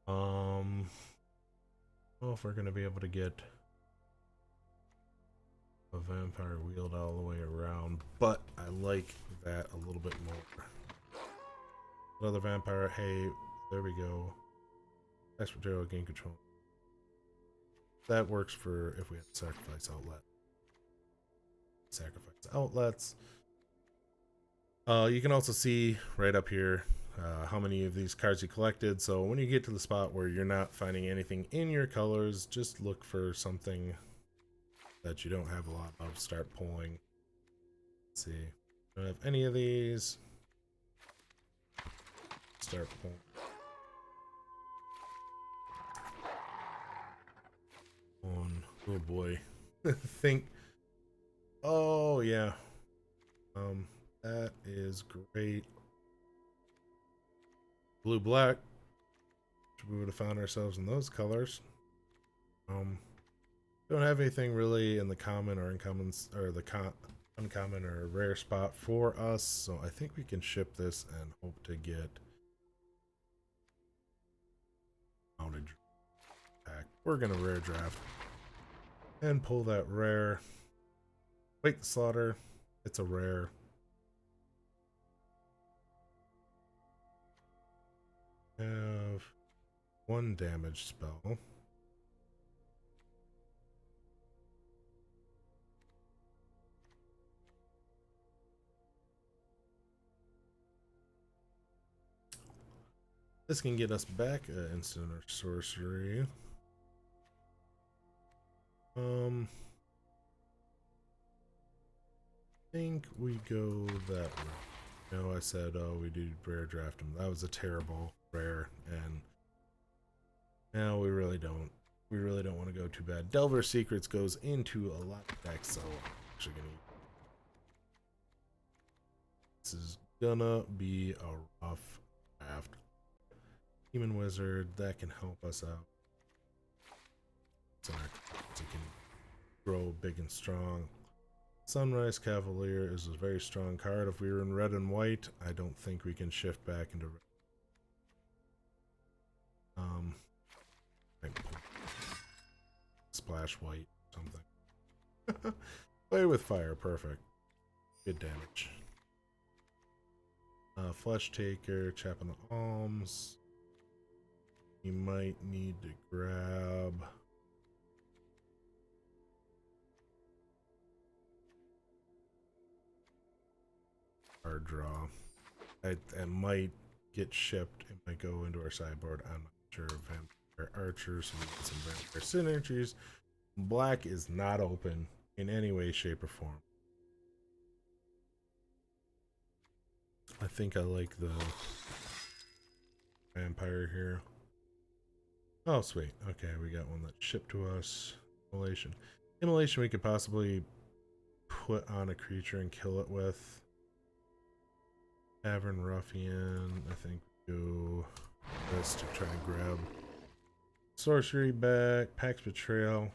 Well, if we're gonna be able to get a vampire wheeled all the way around, but I like that a little bit more. Another vampire. Hey, there we go. Extra material gain control. That works for if we have sacrifice outlet. Sacrifice outlets. You can also see right up here how many of these cards you collected. So when you get to the spot where you're not finding anything in your colors, just look for something that you don't have a lot of. Start pulling. Let's see. Don't have any of these. Start pulling. On. Oh boy. Think. Oh yeah. That is great. Blue black. We would have found ourselves in those colors. Don't have anything really in the common or uncommon or the uncommon or rare spot for us, so I think we can ship this and hope to get mounted pack. We're gonna rare draft and pull that rare. Wake the Slaughter. It's a rare. Have one damage spell. This can get us back instant or sorcery. Think we go that way. No, I said, oh, we do rare draft him. That was a terrible rare, and now we really don't. We really don't want to go too bad. Delver Secrets goes into a lot of decks, so I'm actually gonna. This is gonna be a rough draft. Demon Wizard, that can help us out. So it can grow big and strong. Sunrise Cavalier is a very strong card. If we were in red and white, I don't think we can shift back into red. Splash white, something. Play with fire, perfect. Good damage. Flesh Taker, Chap on the Alms. You might need to grab our draw. It might get shipped. It might go into our sideboard. I'm not sure. Vampire Archer, so we get some vampire synergies. Black is not open in any way, shape, or form. I think I like the vampire here. Oh, sweet. Okay, we got one that shipped to us. Immolation. Immolation we could possibly put on a creature and kill it with. Tavern Ruffian. I think we do this to try and grab sorcery back. Pax Betrayal.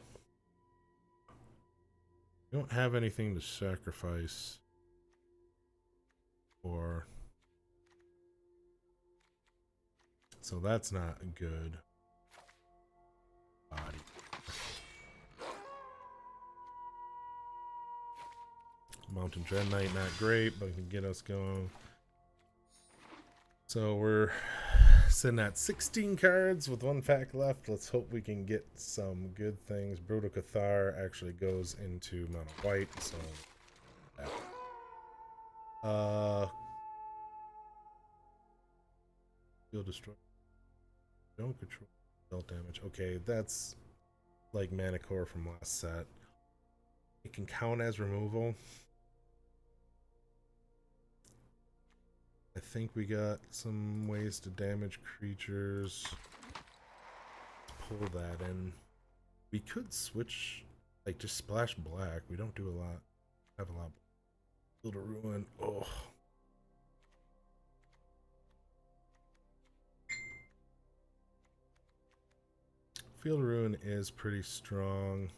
We don't have anything to sacrifice. Or so that's not good. Body. Mountain Dread Knight, not great, but can get us going. So we're sitting at 16 cards with one pack left. Let's hope we can get some good things. Brutal Cathar actually goes into mono white, so yeah. Field destroy. Don't control dealt damage. Okay, that's like Mana Core from last set. It can count as removal. I think we got some ways to damage creatures. Let's pull that in. We could switch, like just splash black. We don't do a lot. Have a lot. Field of Ruin. Oh. Field of Ruin is pretty strong.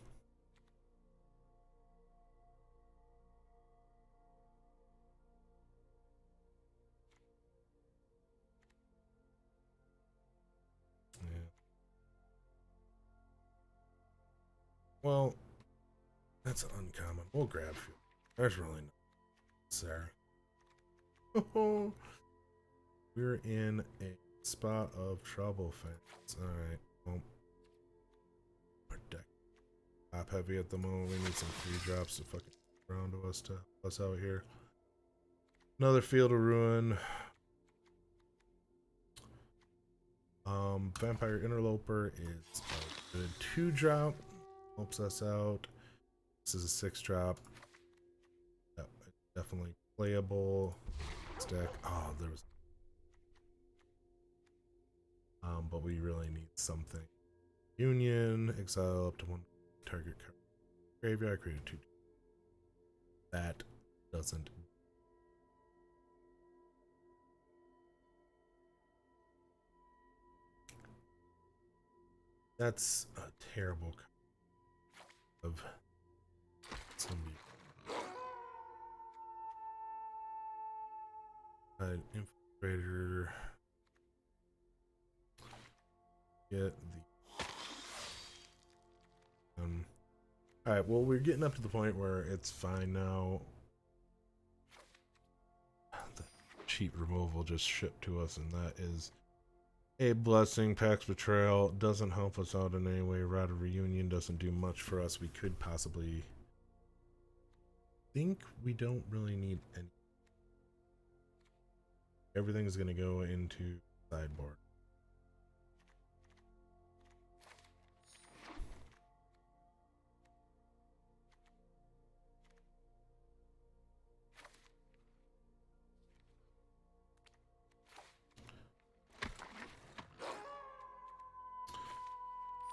Well, that's an uncommon. We'll grab you. There's really no necessary. We're in a spot of trouble, fans. Alright, well, our deck top heavy at the moment. We need some free drops to fucking around to us to help us out here. Another Field of Ruin. Vampire Interloper is a good 2-drop. Helps us out. This is a 6-drop. Yep, definitely playable. This deck. Oh, there was. But we really need something. Union, exile up to 1 target card. Graveyard, create a 2. That doesn't. That's a terrible card of somebody. Infiltrator. Get the. Alright, well, we're getting up to the point where it's fine now. The cheap removal just shipped to us, and that is a blessing. Pax Betrayal doesn't help us out in any way. Rod of Reunion doesn't do much for us. We could possibly think we don't really need any. Everything's going to go into sideboard.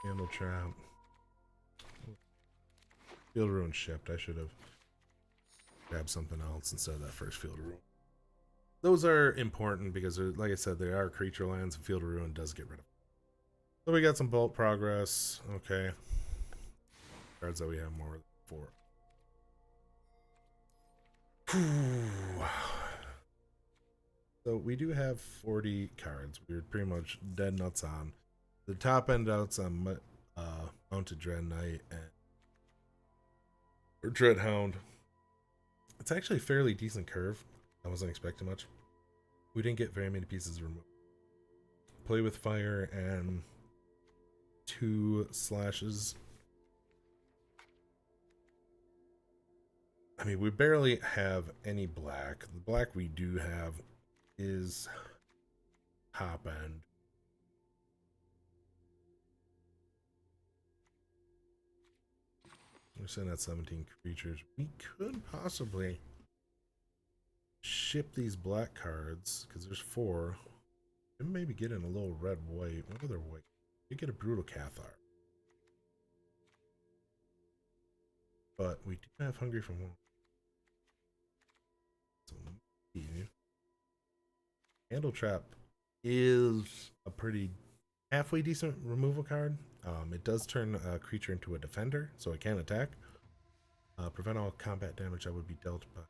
Candle Trap. Field of Ruin shipped. I should have grabbed something else instead of that first Field of Ruin. Those are important because, like I said, they are creature lands, and Field of Ruin does get rid of them. So we got some Bolt Progress. Okay. Cards that we have more for. So we do have 40 cards. We're pretty much dead nuts on. The top end outs on Mounted Dread Knight or Dreadhound. It's actually a fairly decent curve. I wasn't expecting much. We didn't get very many pieces removed. Play with Fire and 2 slashes. I mean, we barely have any black. The black we do have is top end. We're sitting at 17 creatures. We could possibly ship these black cards because there's 4. And maybe get in a little red white. What other white? We get a Brutal Cathar. But we do have Hungry for More. So Candle Trap is a pretty halfway decent removal card. It does turn a creature into a defender, so it can attack. Prevent all combat damage that would be dealt by.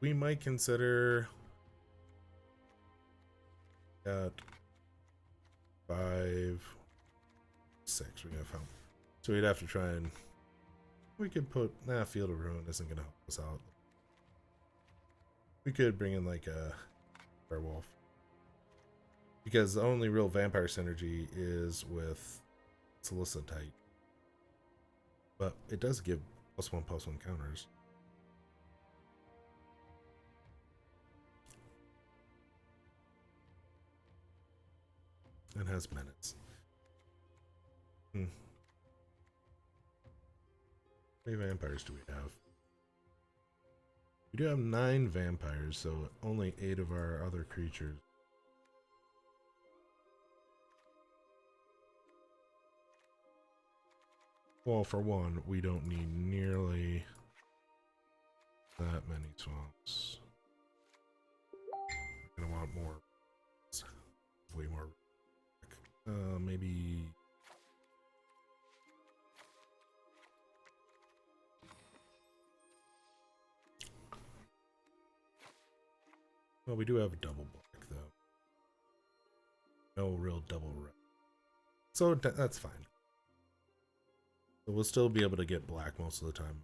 We might consider at 5, 6. We're gonna help. So we'd have to try and we could put Field of Ruin isn't gonna help us out. We could bring in like a werewolf. Because the only real vampire synergy is with Solicitite. But it does give +1/+1 counters. And has menace. How many vampires do we have? We do have 9 vampires, so only 8 of our other creatures. Well, for one, we don't need nearly that many swamps. We're gonna want more. Way more. Maybe. we do have a double black though. No real double red. So that's fine. So we'll still be able to get black most of the time.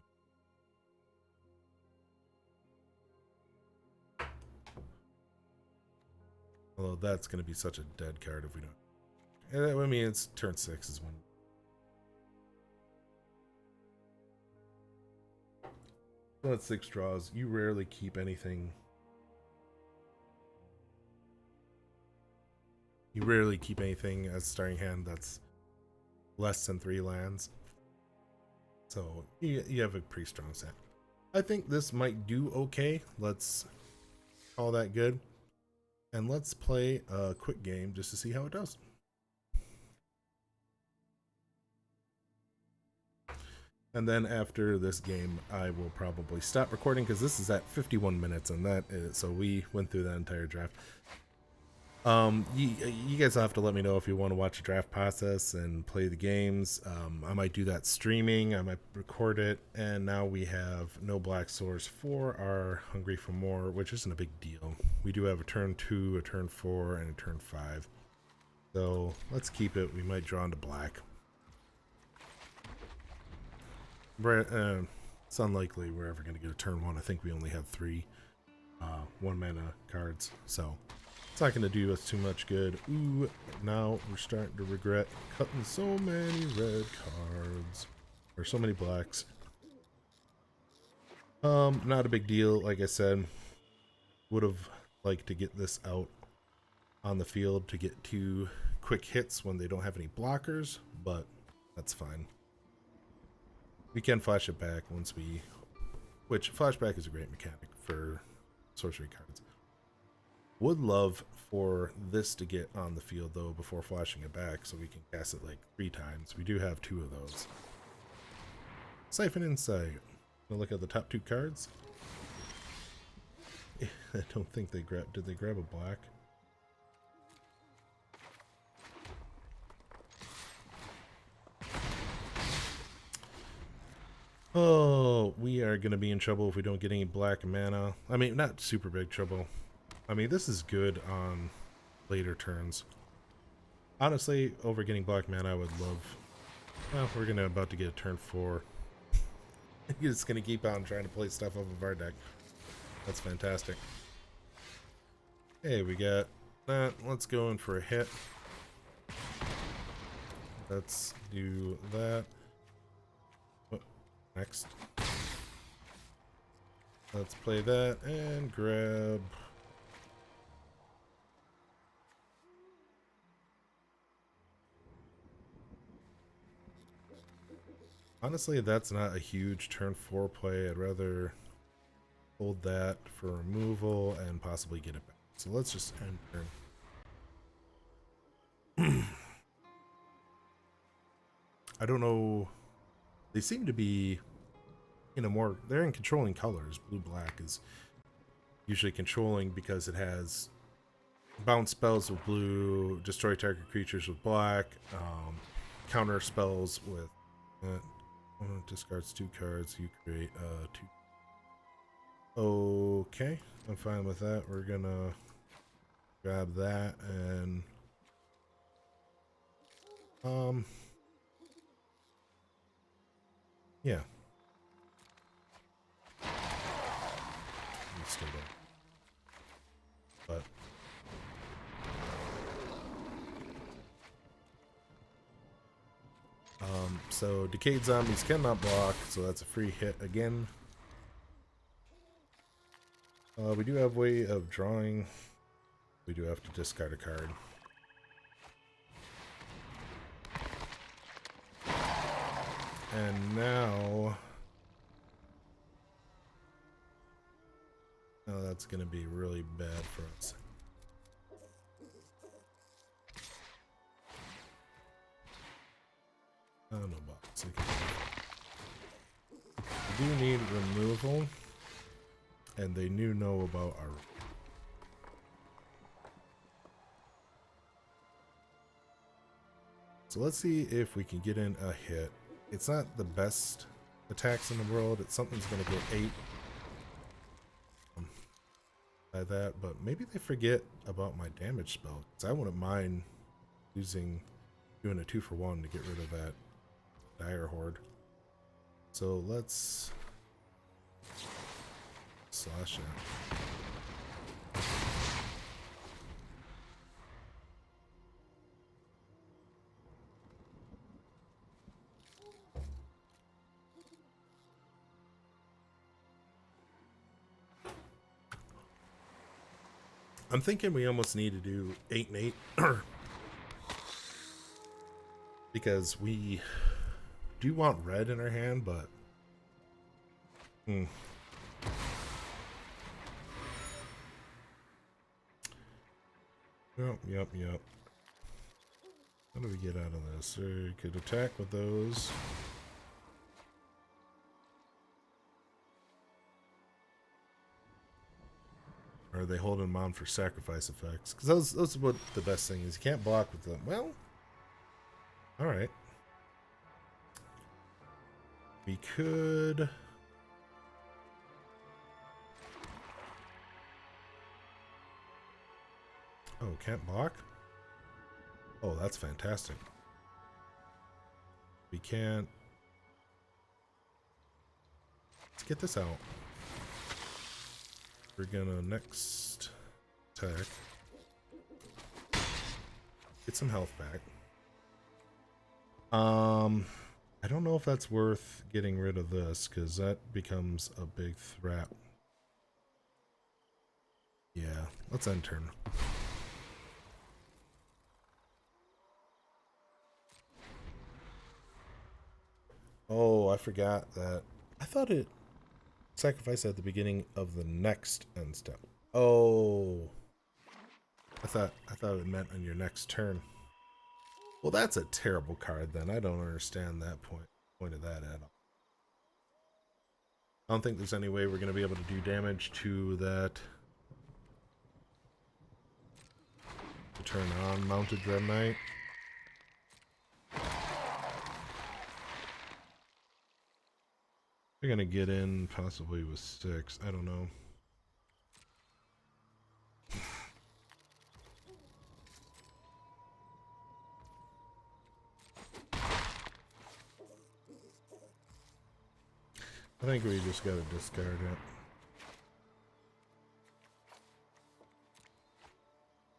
Although that's going to be such a dead card if we don't. And I mean, it's turn 6 is when. When it's 6 draws, you rarely keep anything. You rarely keep anything as starting hand that's less than 3 lands. So you have a pretty strong set. I think this might do okay. Let's call that good. And let's play a quick game just to see how it does. And then after this game, I will probably stop recording because this is at 51 minutes, and that is, so we went through that entire draft. You guys will have to let me know if you want to watch the draft process and play the games. I might do that streaming. I might record it. And now we have no black source for our Hungry for More, which isn't a big deal. We do have a turn 2, a turn 4, and a turn 5. So let's keep it. We might draw into black. It's unlikely we're ever going to get a turn 1. I think we only have 3 1 mana cards. So it's not going to do us too much good. Ooh, now we're starting to regret cutting so many red cards. Or so many blacks. Not a big deal, like I said. Would have liked to get this out on the field to get 2 quick hits when they don't have any blockers, but that's fine. We can flash it back once we... Which, flashback is a great mechanic for sorcery cards. Would love for this to get on the field, though, before flashing it back, so we can cast it like 3 times. We do have 2 of those. Siphon Insight. We'll look at the top 2 cards. I don't think they grabbed... Did they grab a black? Oh, we are going to be in trouble if we don't get any black mana. I mean, not super big trouble. I mean, this is good on later turns. Honestly, over getting black mana, I would love... Well, we're about to get a turn 4. You're just going to keep on trying to play stuff off of our deck. That's fantastic. Hey, we got that. Let's go in for a hit. Let's do that. Next. Let's play that and grab... Honestly, that's not a huge turn 4 play. I'd rather hold that for removal and possibly get it back. So let's just end turn. I don't know... They seem to be, you know, more... They're in controlling colors. Blue-black is usually controlling because it has bounce spells with blue, destroy target creatures with black, counter spells with... discards 2 cards. You create 2. Okay, I'm fine with that. We're gonna grab that and... Yeah. Still don't. But so Decayed Zombies cannot block, so that's a free hit again. We do have a way of drawing. We do have to discard a card. And now... Oh, that's going to be really bad for us. Oh, no box. We do need removal. And they do know about our... So let's see if we can get in a hit. It's not the best attacks in the world. It's something's going to get 8. by that, but maybe they forget about my damage spell, because I wouldn't mind doing a 2-for-1 to get rid of that dire horde. So let's slash it. I'm thinking we almost need to do 8 and 8 because we do want red in our hand, but Yep. How do we get out of this? We could attack with those. Or are they holding them on for sacrifice effects? Because those are what the best thing is. You can't block with them. Well, alright. We could... Oh, can't block? Oh, that's fantastic. We can't... Let's get this out. We're gonna next attack. Get some health back. I don't know if that's worth getting rid of this, because that becomes a big threat. Yeah, let's end turn. Oh, I forgot that. I thought it sacrificed at the beginning of the next end step. Oh. I thought it meant on your next turn. Well, that's a terrible card then. I don't understand that point of that at all. I don't think there's any way we're going to be able to do damage to that. To turn on Mounted Dread Knight. We're going to get in possibly with 6. I don't know. I think we just gotta discard it.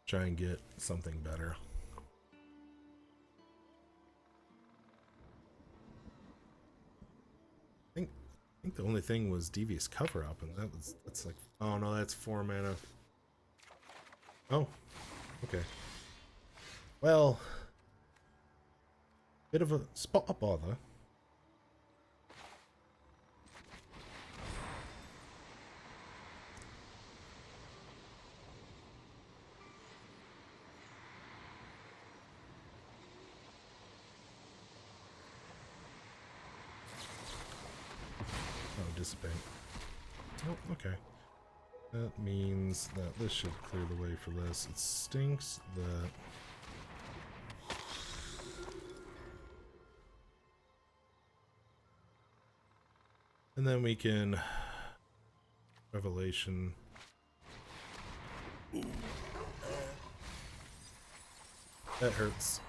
Try and get something better. I think the only thing was Devious Cover Up, and that's like, oh no, that's 4 mana. Oh, okay. Well, bit of a spot of bother. Oh, dissipate. Oh, okay. That means that this should clear the way for this. It stinks that... And then we can... Revelation. That hurts.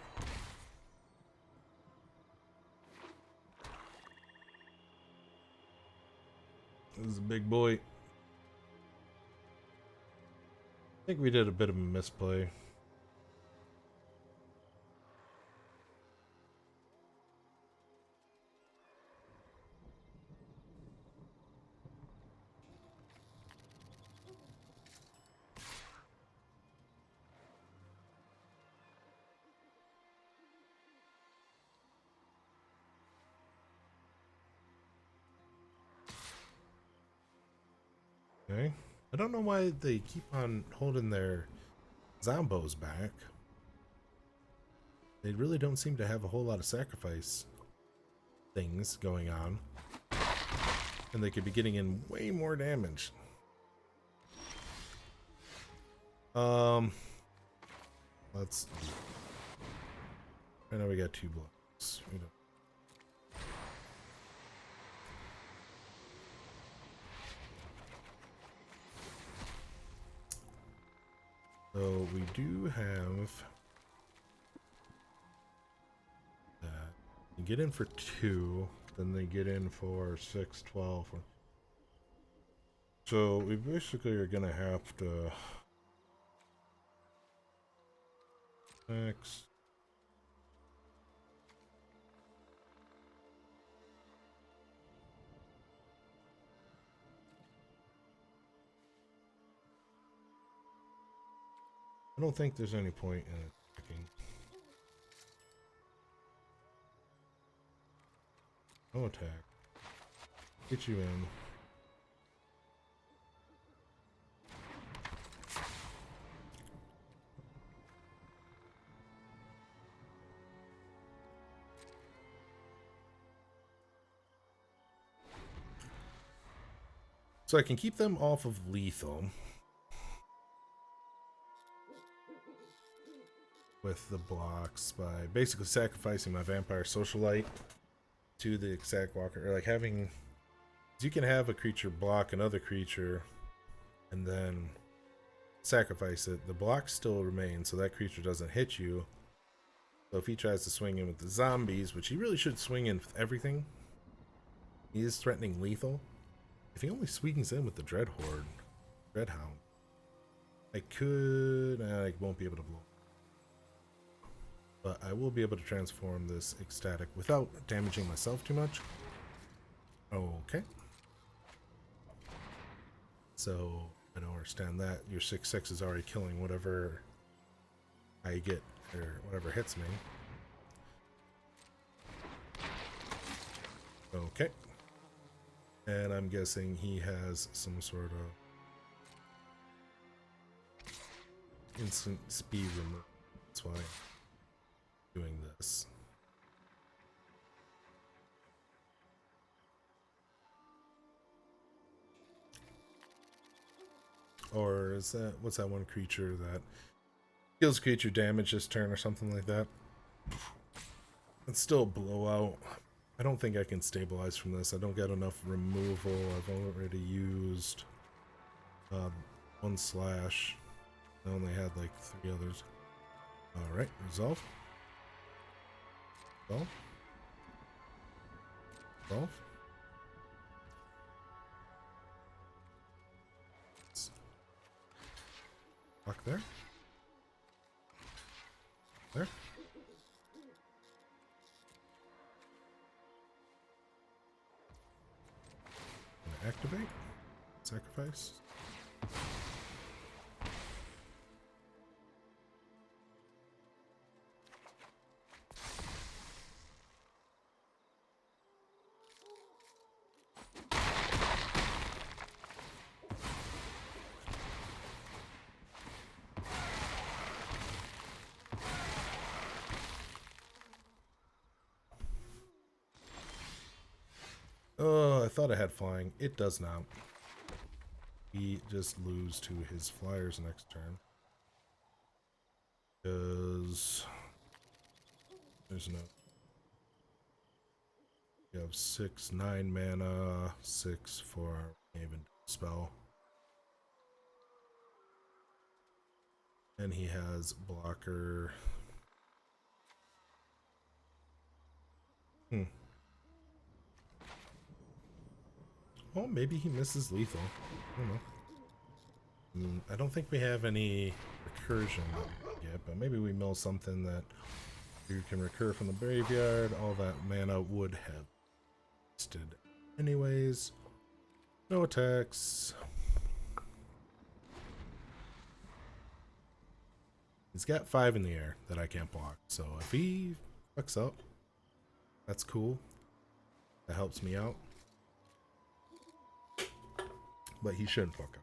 This is a big boy. I think we did a bit of a misplay. Okay. I don't know why they keep on holding their Zombos back. They really don't seem to have a whole lot of sacrifice things going on. And they could be getting in way more damage. Let's... I know we got 2 blocks. We don't... So we do have that. You get in for 2, then they get in for 6, 12. So we basically are gonna have to X. I don't think there's any point in attacking. No attack. Get you in. So I can keep them off of lethal with the blocks by basically sacrificing my vampire socialite to the exact walker, or like having, you can have a creature block another creature and then sacrifice it. The block still remains, so that creature doesn't hit you. So if he tries to swing in with the zombies, which he really should swing in with everything, he is threatening lethal. If he only swings in with the Dread Horde, Dreadhound, I could, I won't be able to blow. But I will be able to transform this ecstatic without damaging myself too much. Okay. So I don't understand that. Your 6/6 is already killing whatever I get, or whatever hits me. Okay. And I'm guessing he has some sort of instant speed removal. That's why I'm doing this. Or is that, what's that one creature that kills creature damage this turn or something like that? It's still a blowout. I don't think I can stabilize from this. I don't get enough removal. I've already used 1 slash. I only had like 3 others. Alright, resolve. Resolve. Resolve. Lock there. There. Activate. Sacrifice. Oh, I thought I had flying. It does not. He just lose to his flyers next turn. Because there's no. You have 6, 9 mana, 6 for even spell. And he has blocker. Oh, maybe he misses lethal. I don't know. I don't think we have any recursion yet, but maybe we mill something that you can recur from the graveyard. All that mana would have wasted anyways. No attacks. He's got 5 in the air that I can't block. So if he fucks up, that's cool. That helps me out. But he shouldn't fuck up.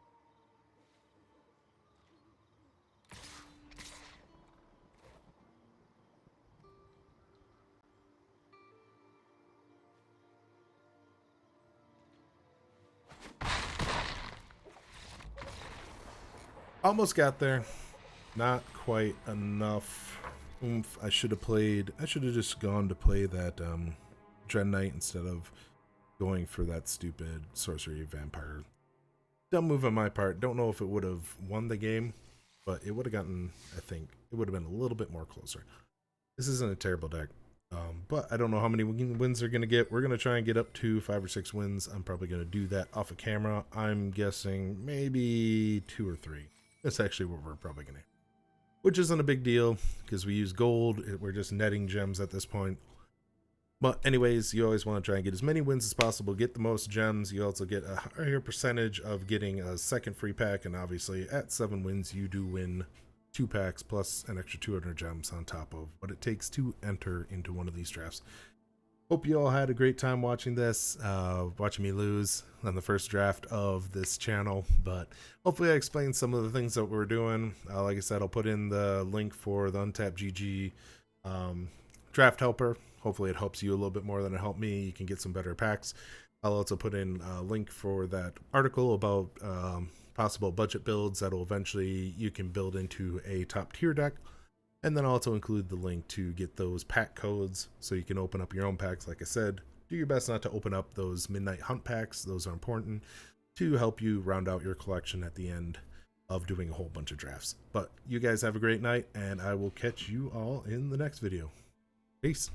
Almost got there. Not quite enough oomph. I should have just gone to play that Dread Knight instead of going for that stupid sorcery vampire. Dumb move on my part. Don't know if it would have won the game, but it would have gotten, I think, it would have been a little bit more closer. This isn't a terrible deck, but I don't know how many wins they're going to get. We're going to try and get up to 5 or 6 wins. I'm probably going to do that off of camera. I'm guessing maybe 2 or 3. That's actually what we're probably going to, which isn't a big deal because we use gold. We're just netting gems at this point. But anyways, you always want to try and get as many wins as possible, get the most gems. You also get a higher percentage of getting a second free pack, and obviously at 7 wins you do win 2 packs plus an extra 200 gems on top of what it takes to enter into one of these drafts. Hope you all had a great time watching this, watching me lose on the first draft of this channel, but hopefully I explained some of the things that we're doing. Like I said, I'll put in the link for the Untapped GG draft helper. Hopefully it helps you a little bit more than it helped me. You can get some better packs. I'll also put in a link for that article about possible budget builds that'll eventually you can build into a top tier deck. And then I'll also include the link to get those pack codes so you can open up your own packs. Like I said, do your best not to open up those Midnight Hunt packs. Those are important to help you round out your collection at the end of doing a whole bunch of drafts. But you guys have a great night, and I will catch you all in the next video. Peace.